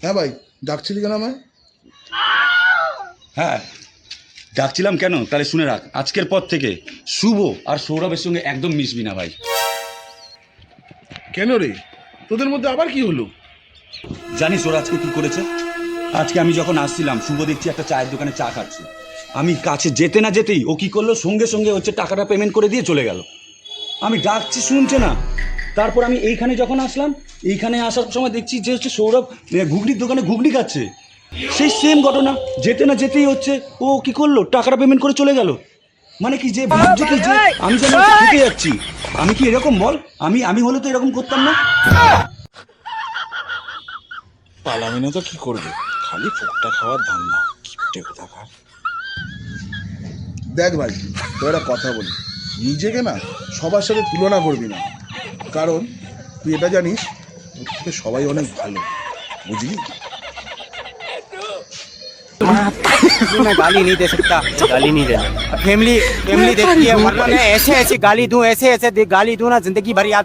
হ্যাঁ ভাই, ডাকছিলি কেন আমায়? হ্যাঁ, ডাকছিলাম কেন তাহলে শুনে রাখ, আজকের পর থেকে শুভ আর সৌরভের সঙ্গে একদম মিশবি না ভাই। কেন রে, তোদের মধ্যে আবার কি হলো? জানিস ওরা আজকে কি করেছে? আজকে আমি যখন আসছিলাম, শুভ দেখছি একটা চায়ের দোকানে চা খাচ্ছে। আমি কাছে যেতে না যেতেই ও কি করলো, সঙ্গে সঙ্গে হচ্ছে টাকাটা পেমেন্ট করে দিয়ে চলে গেল। আমি ডাকছি শুনছে না। তারপর আমি এইখানে যখন আসলাম, এইখানে আসার সময় দেখছি যে হচ্ছে সৌরভ ঘুগনির দোকানে ঘুগনি খাচ্ছে। সেই সেম ঘটনা, যেতে না যেতেই হচ্ছে ও কি করলো, টাকাটা পেমেন্ট করে চলে গেল। মানে কি যে ভাবছে কি যে আমি যেন ঠকে যাচ্ছি। আমি কি এরকম বল? আমি হলে তো এরকম করতাম না। পালামি না তো কি করবে, খালি ফোকটা খাওয়ার ধান্দা, কিপটে কোথাকার। দেখ ভাই, তোর একটা কথা বলি, নিজেকে না সবার সাথে তুলনা করবি না, কারণ তুই এটা জানিস তোর থেকে সবাই অনেক ভালো, বুঝলি? मैं गाली नहीं दे सकता, गाली नहीं देना। फैमिली फैमिली देखती है, वरना मैं ऐसे ऐसे गाली दूं, ऐसे ऐसे गाली दूं ना, जिंदगी भर याद